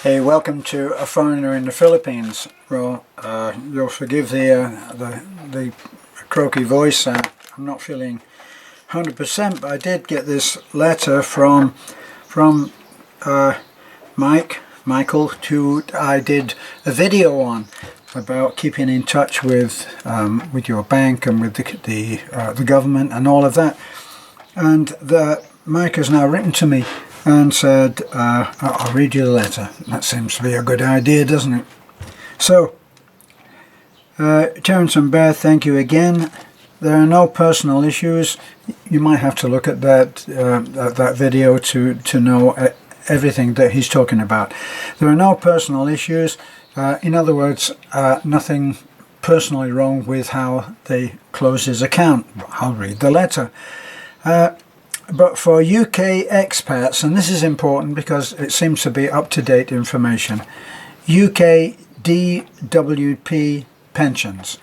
Hey, welcome to A Foreigner in the Philippines. Well, you'll forgive the croaky voice. I'm not feeling 100%, but I did get this letter from Michael, who I did a video on about keeping in touch with your bank and with the government and all of that. And Mike has now written to me and said, I'll read you the letter. That seems to be a good idea, doesn't it? So, Terence and Beth, thank you again. There are no personal issues. You might have to look at that video to know everything that he's talking about. There are no personal issues. In other words, nothing personally wrong with how they close his account. I'll read the letter. But for UK expats, and this is important because it seems to be up-to-date information, UK DWP pensions.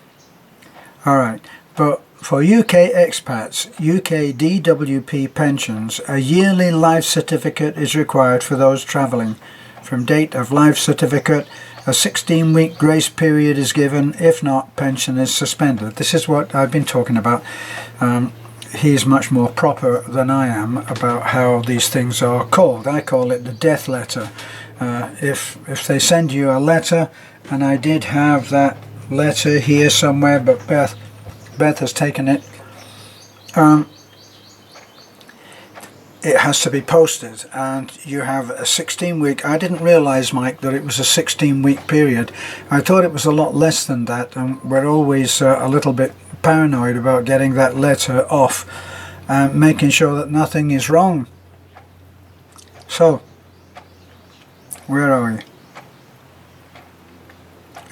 Alright, but for UK expats, UK DWP pensions, a yearly life certificate is required for those travelling. From date of life certificate, a 16-week grace period is given. If not, pension is suspended. This is what I've been talking about. He's much more proper than I am about how these things are called. I call it the death letter. If they send you a letter, and I did have that letter here somewhere, but Beth has taken it. It has to be posted, and you have a 16-week. I didn't realise, Mike, that it was a 16-week period. I thought it was a lot less than that, and we're always a little bit paranoid about getting that letter off and making sure that nothing is wrong. So, where are we?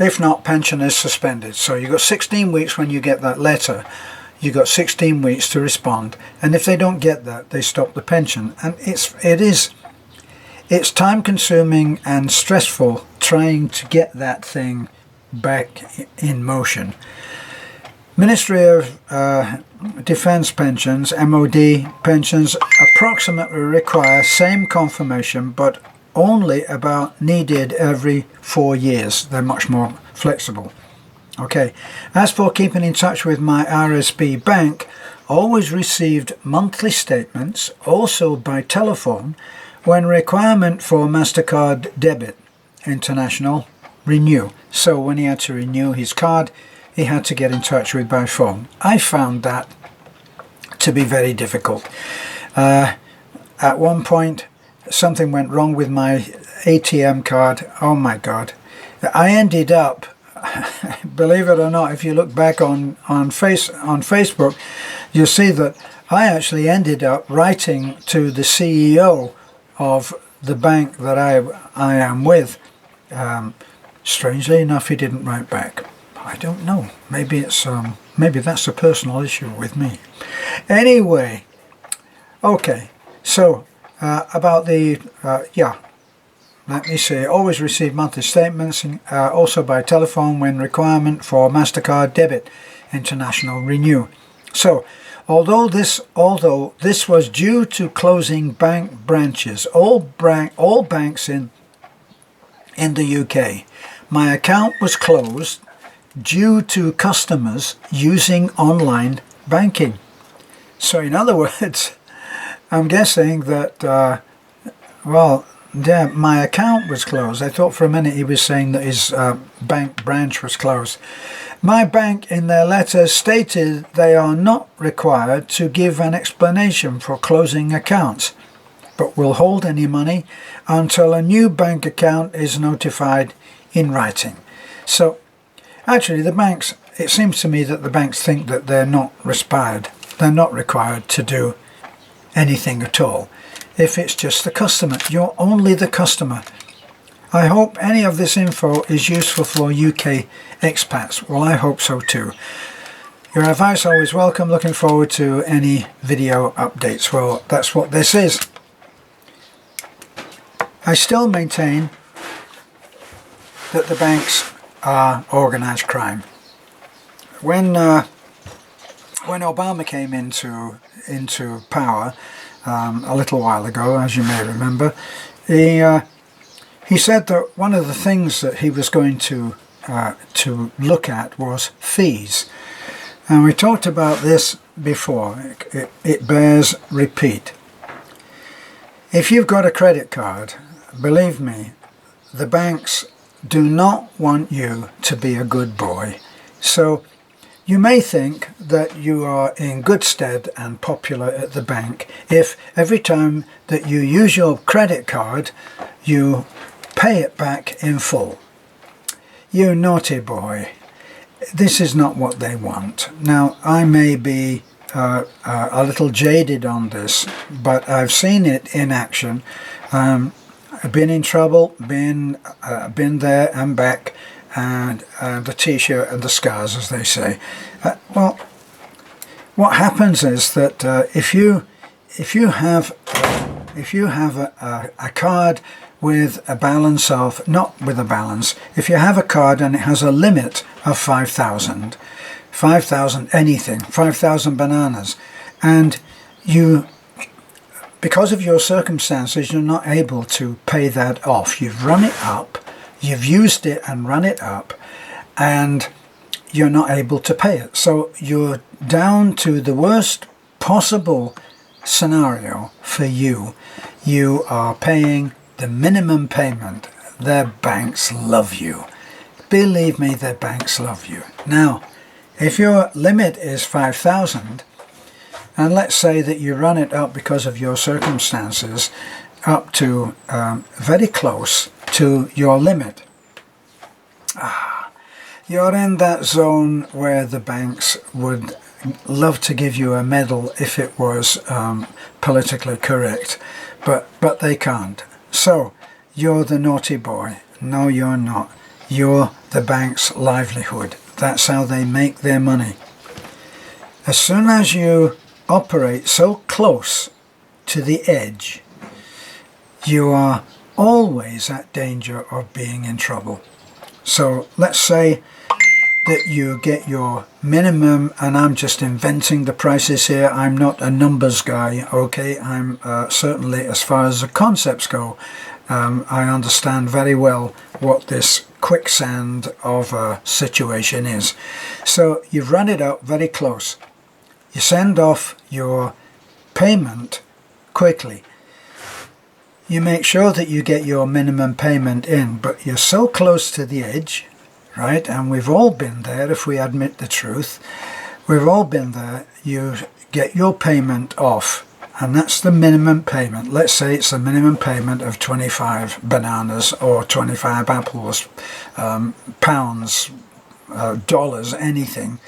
If not, pension is suspended. So you've got 16 weeks when you get that letter. You've got 16 weeks to respond, and if they don't get that, they stop the pension. And it's time consuming and stressful trying to get that thing back in motion. Ministry of Defence pensions, MOD pensions, approximately require same confirmation, but only about needed every 4 years. They're much more flexible. Okay, as for keeping in touch with my RSB bank, always received monthly statements, also by telephone, when requirement for MasterCard debit international renew. So when he had to renew his card, he had to get in touch with by phone. I found that to be very difficult. At one point, something went wrong with my ATM card. Oh my God. I ended up, believe it or not, if you look back on Facebook, you'll see that I actually ended up writing to the CEO of the bank that I am with. Strangely enough, he didn't write back. I don't know. Maybe that's a personal issue with me. Anyway, okay. So about the let me see. Always receive monthly statements, also by telephone when requirement for MasterCard debit international renew. So, although this was due to closing bank branches, all banks in the UK, my account was closed due to customers using online banking. So in other words, I'm guessing that, yeah, my account was closed. I thought for a minute he was saying that his bank branch was closed. My bank in their letter stated they are not required to give an explanation for closing accounts, but will hold any money until a new bank account is notified in writing. So actually the banks, it seems to me that the banks think that they're not required to do anything at all. If it's just the customer, you're only the customer. I hope any of this info is useful for UK expats. Well, I hope so too. Your advice always welcome. Looking forward to any video updates. Well, that's what this is. I still maintain that the banks are organised crime. When Obama came into power a little while ago, as you may remember, he said that one of the things that he was going to look at was fees. And we talked about this before. It bears repeat. If you've got a credit card, believe me, the banks do not want you to be a good boy. So you may think that you are in good stead and popular at the bank if every time that you use your credit card, you pay it back in full. You naughty boy. This is not what they want. Now, I may be a little jaded on this, but I've seen it in action. I've been in trouble, been there and back, and the t-shirt and the scars, as they say. Well, what happens is that if you have a card with a balance of, not with a balance, if you have a card and it has a limit of 5,000 anything, 5,000 bananas, and you, because of your circumstances, you're not able to pay that off. You've run it up, you've used it and run it up, and you're not able to pay it. So you're down to the worst possible scenario for you. You are paying the minimum payment. Their banks love you. Believe me, their banks love you. Now, if your limit is 5,000, and let's say that you run it up because of your circumstances up to very close to your limit, you're in that zone where the banks would love to give you a medal if it was politically correct, but they can't. So you're the naughty boy. No, you're not. You're the bank's livelihood. That's how they make their money. As soon as you operate so close to the edge, you are always at danger of being in trouble. So let's say that you get your minimum, and I'm just inventing the prices here. I'm not a numbers guy, okay? I'm certainly, as far as the concepts go, I understand very well what this quicksand of a situation is. So you've run it up very close. You send off your payment quickly. You make sure that you get your minimum payment in, but you're so close to the edge, right? And we've all been there, if we admit the truth. We've all been there. You get your payment off, and that's the minimum payment. Let's say it's a minimum payment of 25 bananas or 25 apples, pounds, dollars, anything.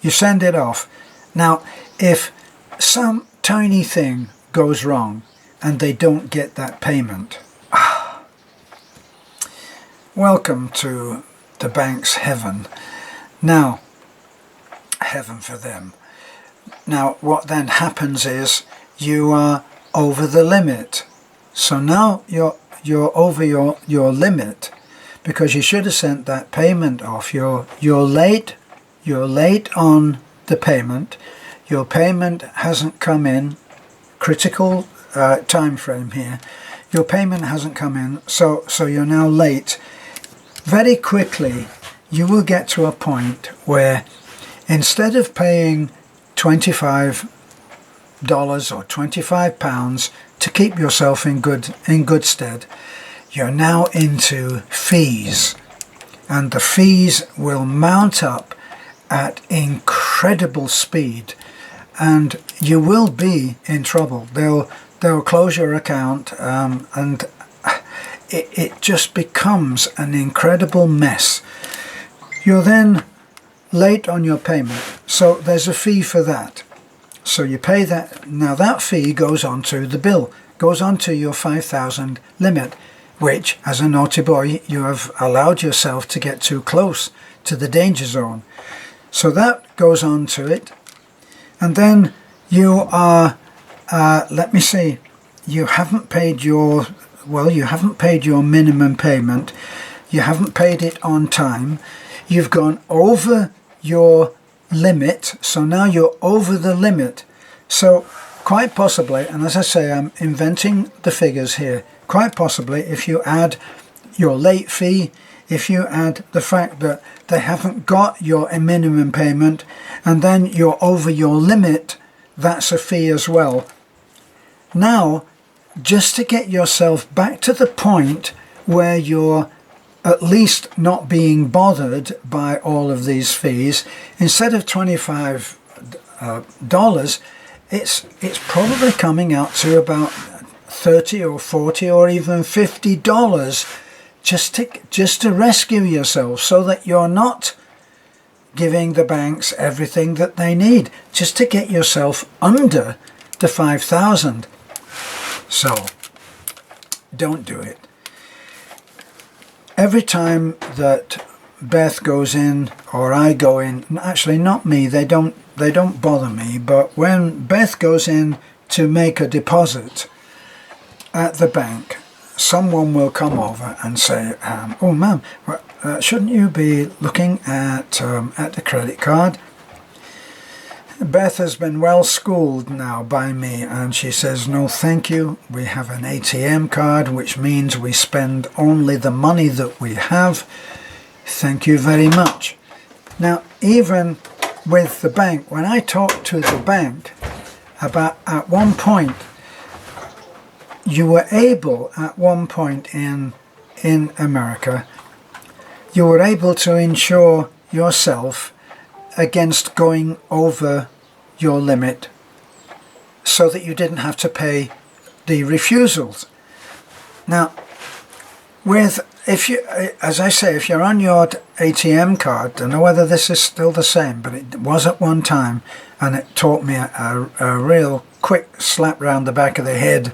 You send it off. Now, if some tiny thing goes wrong and they don't get that payment, welcome to the bank's heaven. Now, heaven for them. Now, what then happens is you are over the limit. So now you're over your limit because you should have sent that payment off. You're late on the payment. Your payment hasn't come in. Critical time frame here. Your payment hasn't come in, so you're now late. Very quickly, you will get to a point where instead of paying $25 or £25 to keep yourself in good stead, you're now into fees, and the fees will mount up at incredible speed, and you will be in trouble. They'll close your account, and it just becomes an incredible mess. You're then late on your payment, so there's a fee for that. So you pay that. Now that fee goes onto the bill, goes onto your 5,000 limit, which, as a naughty boy, you have allowed yourself to get too close to the danger zone. So that goes on to it, and then you are, let me see, you haven't paid your minimum payment, you haven't paid it on time, you've gone over your limit, so now you're over the limit. So quite possibly, and as I say, I'm inventing the figures here, quite possibly, if you add your late fee, if you add the fact that they haven't got your minimum payment, and then you're over your limit, that's a fee as well. Now, just to get yourself back to the point where you're at least not being bothered by all of these fees, instead of $25, it's probably coming out to about $30 or $40 or even $50 just to rescue yourself, so that you're not giving the banks everything that they need, just to get yourself under the 5,000. So don't do it. Every time that Beth goes in or I go in, actually not me, they don't bother me, but when Beth goes in to make a deposit at the bank, someone will come over and say, oh ma'am, shouldn't you be looking at the credit card? Beth has been well schooled now by me, and she says, no thank you, we have an ATM card, which means we spend only the money that we have. Thank you very much. Now, even with the bank, when I talked to the bank about, at one point, you were able, at one point in America, you were able to insure yourself against going over your limit, so that you didn't have to pay the refusals. Now, if you, as I say, if you're on your ATM card, I don't know whether this is still the same, but it was at one time, and it taught me a real quick slap round the back of the head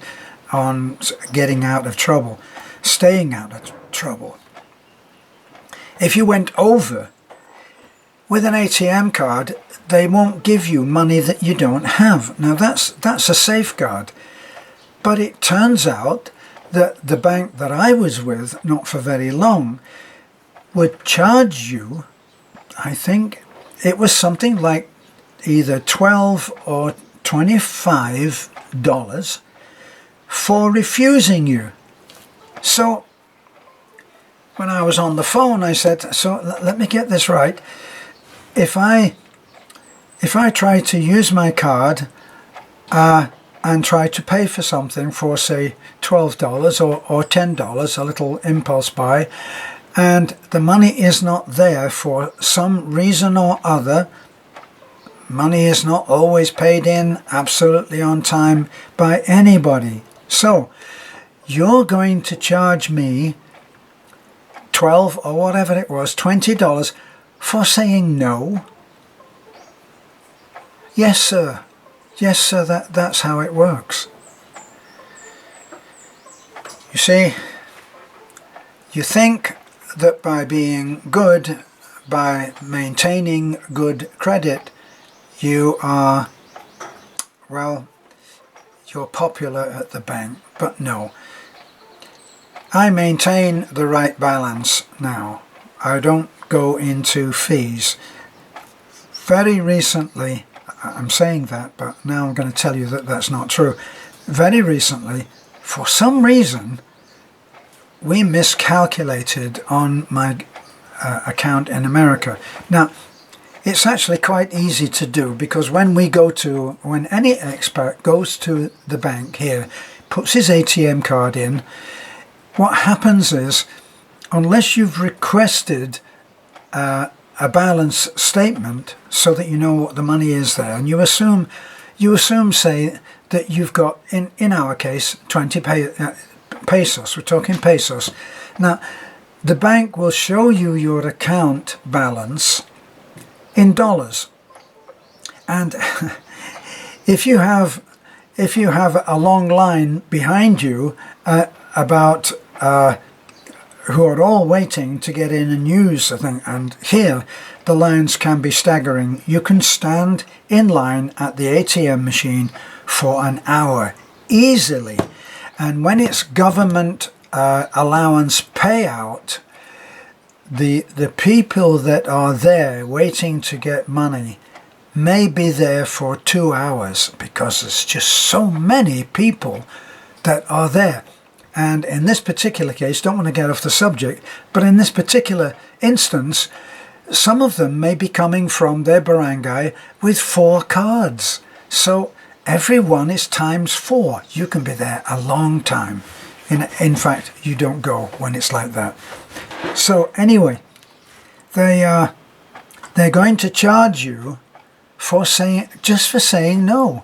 on getting out of trouble, staying out of trouble. If you went over with an ATM card, they won't give you money that you don't have. Now that's a safeguard. But it turns out that the bank that I was with, not for very long, would charge you, I think it was something like either $12 or $25 for refusing you. So when I was on the phone, I said, so let me get this right. If I try to use my card and try to pay for something for, say, $12 or $10, a little impulse buy, and the money is not there for some reason or other, money is not always paid in absolutely on time by anybody. So you're going to charge me $12 or whatever it was, $20 for saying no? Yes, sir. Yes, sir, that's how it works. You see, you think that by being good, by maintaining good credit, you are, well, you're popular at the bank, but no. I maintain the right balance now. I don't go into fees. Very recently, I'm saying that, but now I'm going to tell you that that's not true. Very recently, for some reason, we miscalculated on my account in America. Now, it's actually quite easy to do, because when any expat goes to the bank here, puts his ATM card in, what happens is, unless you've requested a balance statement so that you know what the money is there, and you assume say that you've got, in our case, 20 pesos, we're talking pesos. Now, the bank will show you your account balance in dollars, and if you have a long line behind you about who are all waiting to get in and use something, and here the lines can be staggering. You can stand in line at the ATM machine for an hour easily, and when it's government allowance payout, the people that are there waiting to get money may be there for 2 hours, because there's just so many people that are there. And in this particular case, don't want to get off the subject, but in this particular instance, some of them may be coming from their barangay with 4 cards. So every one is times 4. You can be there a long time. In fact, you don't go when it's like that. So anyway, they're going to charge you for saying no,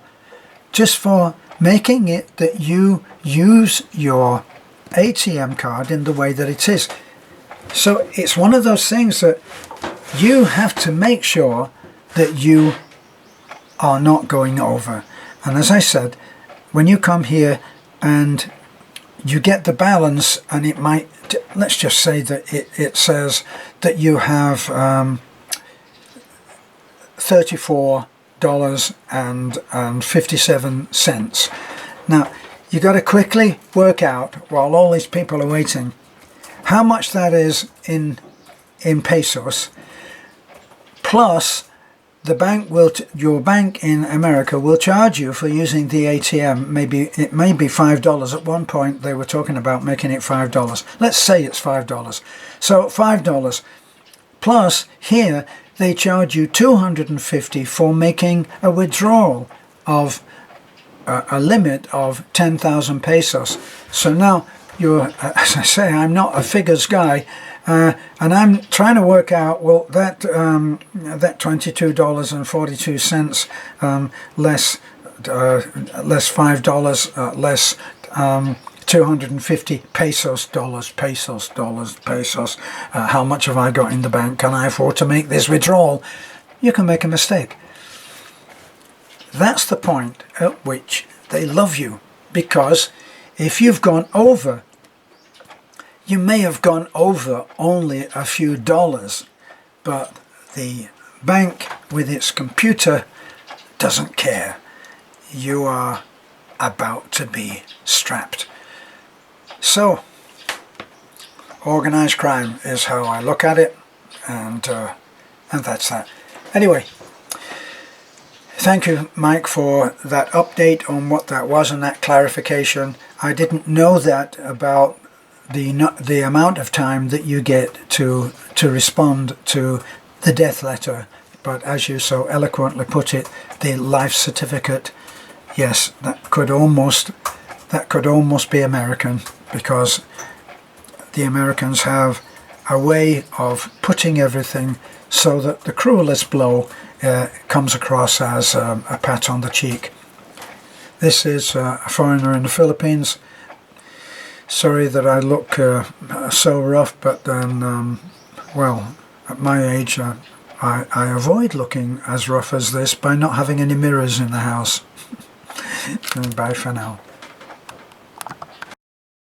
just for making it that you use your ATM card in the way that it is. So it's one of those things that you have to make sure that you are not going over. And as I said, when you come here and you get the balance, and it might, let's just say that it says that you have $34.57. Now, you got to quickly work out, while all these people are waiting, how much that is in pesos, plus the bank will, your bank in America will charge you for using the ATM. Maybe it may be $5. At one point they were talking about making it $5. Let's say it's $5. So $5 plus here they charge you $250 for making a withdrawal of a limit of 10,000 pesos. So now you're, as I say, I'm not a figures guy. And I'm trying to work out, well, that $22.42 less $5 less 250 pesos, pesos. How much have I got in the bank? Can I afford to make this withdrawal? You can make a mistake. That's the point at which they love you, because if you've gone over, you may have gone over only a few dollars, but the bank with its computer doesn't care. You are about to be strapped. So, organized crime is how I look at it, and that's that. Anyway, thank you, Mike, for that update on what that was and that clarification. I didn't know that about the amount of time that you get to respond to the death letter, but as you so eloquently put it, the life certificate, yes, that could almost be American, because the Americans have a way of putting everything so that the cruelest blow comes across as a pat on the cheek. This is a foreigner in the Philippines. Sorry that I look so rough, but then, well, at my age, I avoid looking as rough as this by not having any mirrors in the house. Bye for now.